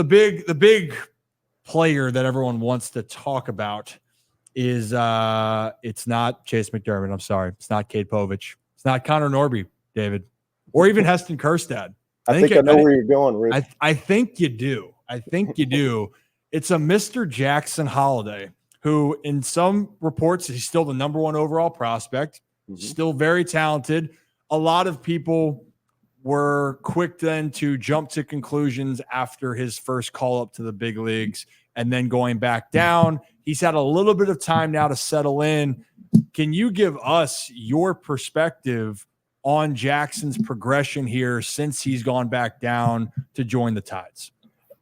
the big player that everyone wants to talk about is it's not Chase McDermott. I'm sorry. It's not Cade Povich. It's not Connor Norby, David, or even Heston Kjerstad. I think I know where you're going, Rich. I think you do. I think you do. It's a Mr. Jackson Holliday, who in some reports he's still the number 1 overall prospect, still very talented. A lot of people were quick then to jump to conclusions after his first call up to the big leagues and then going back down. He's had a little bit of time now to settle in. Can you give us your perspective on Jackson's progression here since he's gone back down to join the Tides?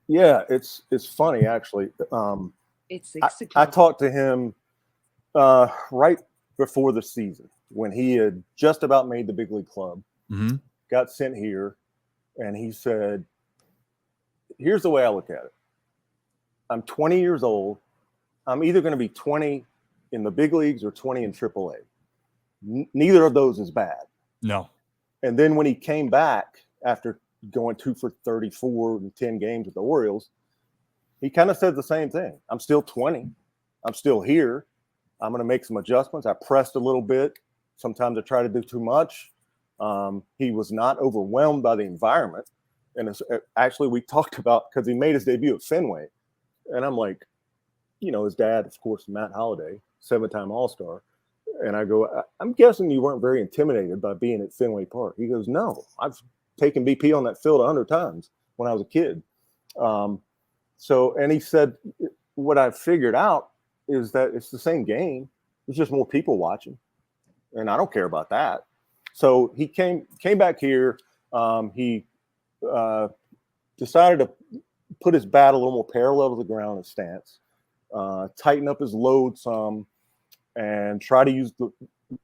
Yeah, it's funny, actually. I talked to him right before the season when he had just about made the big league club, got sent here, and he said, here's the way I look at it. I'm 20 years old. I'm either going to be 20 in the big leagues or 20 in AAA. Neither of those is bad. No. And then when he came back after going 2 for 34 in 10 games with the Orioles, he kind of said the same thing. I'm still 20. I'm still here. I'm going to make some adjustments. I pressed a little bit. Sometimes I try to do too much. He was not overwhelmed by the environment. And actually, we talked about, because he made his debut at Fenway. And I'm like, his dad, of course, Matt Holliday, 7-time All-Star. And I go, I'm guessing you weren't very intimidated by being at Fenway Park. He goes, no, I've taken BP on that field 100 times when I was a kid. And he said, what I figured out is that it's the same game. There's just more people watching. And I don't care about that. So he came back here. He decided to put his bat a little more parallel to the ground, his stance, tighten up his load some, and try to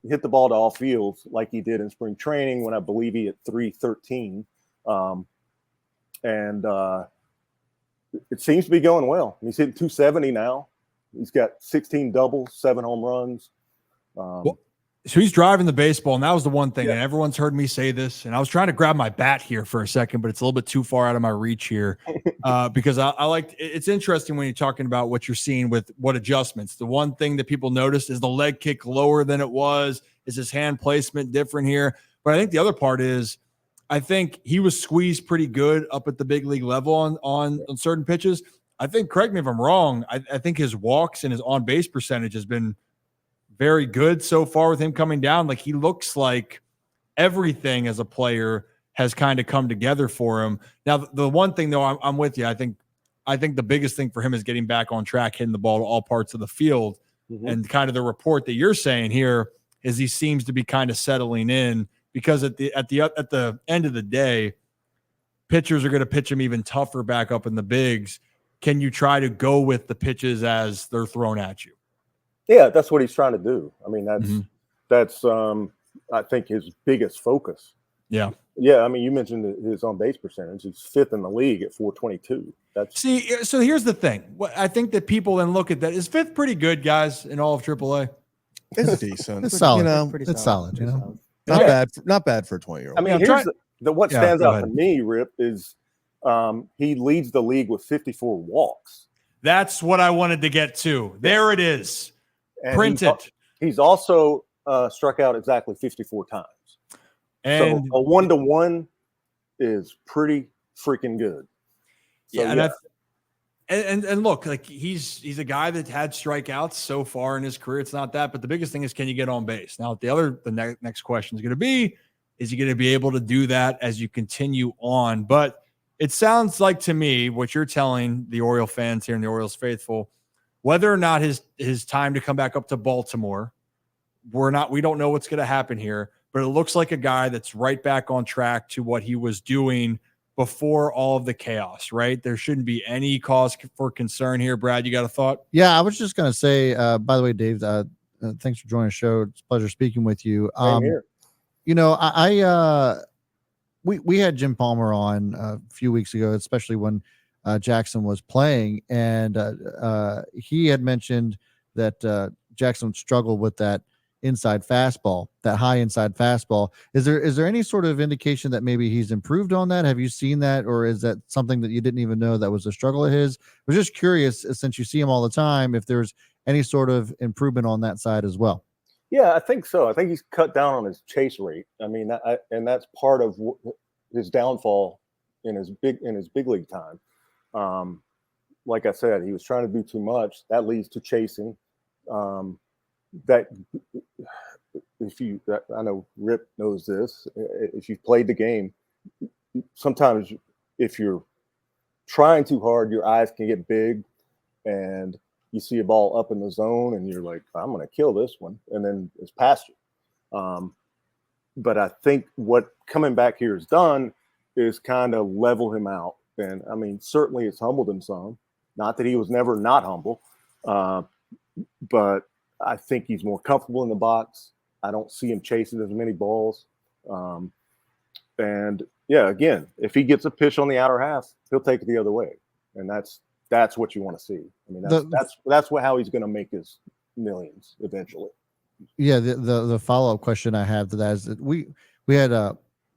hit the ball to all fields like he did in spring training when I believe he hit 313. It seems to be going well. He's hitting 270 now. He's got 16 doubles, 7 home runs. So he's driving the baseball, and that was the one thing, and everyone's heard me say this, and I was trying to grab my bat here for a second, but it's a little bit too far out of my reach here because I like – it's interesting when you're talking about what you're seeing with what adjustments. The one thing that people noticed is the leg kick lower than it was. Is his hand placement different here? But I think the other part is I think he was squeezed pretty good up at the big league level on certain pitches. I think, correct me if I'm wrong, I think his walks and his on-base percentage has been – very good so far with him coming down. Like, he looks like everything as a player has kind of come together for him. Now, the one thing though, I'm with you. I think the biggest thing for him is getting back on track, hitting the ball to all parts of the field. And kind of the report that you're saying here is he seems to be kind of settling in, because at the end of the day, pitchers are going to pitch him even tougher back up in the bigs. Can you try to go with the pitches as they're thrown at you? Yeah, that's what he's trying to do. I mean, that's I think his biggest focus. Yeah. Yeah, I mean, you mentioned his on-base percentage. He's 5th in the league at 422. So here's the thing. I think that people then look at that. Is 5th pretty good, guys, in all of AAA? It's decent. It's solid. It's solid. Not bad for a 20-year-old. I mean, here's what stands out to me, Rip, is he leads the league with 54 walks. That's what I wanted to get to. There it is. And Print it. He's also struck out exactly 54 times. And so a 1-to-1 is pretty freaking good. So, and look, like he's a guy that had strikeouts so far in his career. It's not that, but the biggest thing is, can you get on base? Now, the next question is going to be, is he going to be able to do that as you continue on? But it sounds like to me what you're telling the Oriole fans here and the Orioles faithful, whether or not his time to come back up to Baltimore, we don't know what's going to happen here, but it looks like a guy that's right back on track to what he was doing before all of the chaos, right? There shouldn't be any cause for concern here. Brad, you got a thought? Yeah, I was just going to say, by the way, Dave, thanks for joining the show. It's a pleasure speaking with you. Here. We had Jim Palmer on a few weeks ago, especially when Jackson was playing, and he had mentioned that Jackson struggled with that inside fastball, that high inside fastball. Is there any sort of indication that maybe he's improved on that? Have you seen that, or is that something that you didn't even know that was a struggle of his? I was just curious, since you see him all the time, if there's any sort of improvement on that side as well. Yeah, I think so. I think he's cut down on his chase rate. I mean, and that's part of his downfall in his big league time. Like I said, he was trying to do too much. That leads to chasing. That I know Rip knows this. If you've played the game, sometimes if you're trying too hard, your eyes can get big, and you see a ball up in the zone, and you're like, "I'm going to kill this one," and then it's past you. But I think what coming back here has done is kind of level him out, and I mean, certainly it's humbled him some. Not that he was never not humble, but I think he's more comfortable in the box. I don't see him chasing as many balls. And yeah, again, if he gets a pitch on the outer half, he'll take it the other way. And that's what you want to see. I mean, that's how he's going to make his millions eventually. Yeah. The follow-up question I have to that is that we had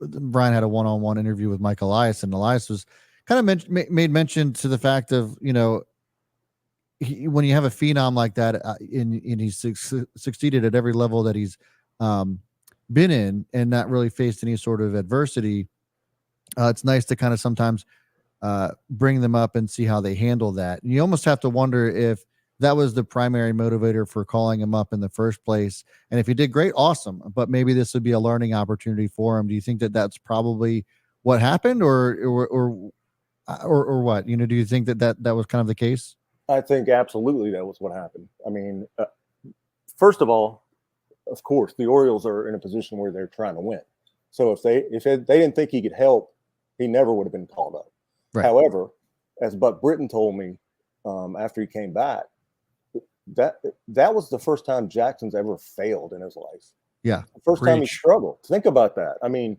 Brian had a one-on-one interview with Mike Elias, and Elias was kind of made mention to the fact of, when you have a phenom like that, and he's succeeded at every level that he's been in and not really faced any sort of adversity, it's nice to kind of sometimes bring them up and see how they handle that. And you almost have to wonder if that was the primary motivator for calling him up in the first place. And if he did great, awesome. But maybe this would be a learning opportunity for him. Do you think that that's probably what happened, or what? Do you think that was kind of the case? I think absolutely that was what happened. I mean, first of all, of course, the Orioles are in a position where they're trying to win. So if they didn't think he could help, he never would have been called up. Right. However, as Buck Britton told me after he came back, that was the first time Jackson's ever failed in his life. Yeah, the first time he struggled. Think about that. I mean,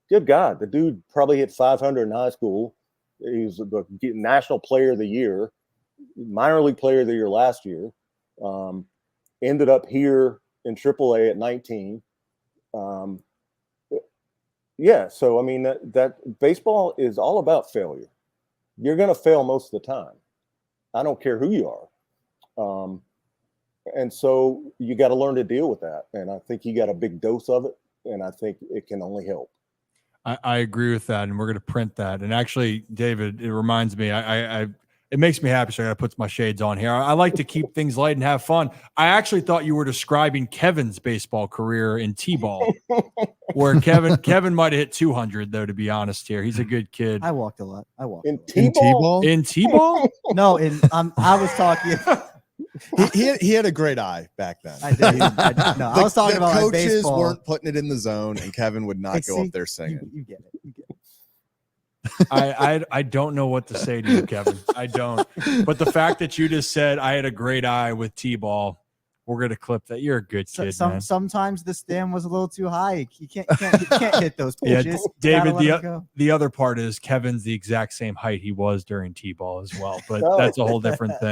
good God, the dude probably hit 500 in high school. He was the National Player of the Year, minor league player of the year last year. Ended up here in AAA at 19. Yeah, so I mean that baseball is all about failure. You're going to fail most of the time. I don't care who you are. And so you got to learn to deal with that. And I think he got a big dose of it, and I think it can only help. I agree with that, and we're going to print that. And actually, David, it reminds me, it makes me happy, so I got to put my shades on here. I like to keep things light and have fun. I actually thought you were describing Kevin's baseball career in T-ball, where Kevin might have hit 200, though, to be honest here. He's a good kid. I walked a lot. In T-ball? In T-ball? No, I was talking. He had a great eye back then. I did. No, I was talking about coaches baseball. weren't putting it in the zone, and Kevin would not go up there singing. You get it. You get it. I don't know what to say to you, Kevin. I don't. But the fact that you just said I had a great eye with T-ball, we're gonna clip that. You're a good kid, man. Sometimes the stand was a little too high. You can't hit those pitches. Yeah, David. The other part is Kevin's the exact same height he was during T-ball as well, but that's a whole different thing.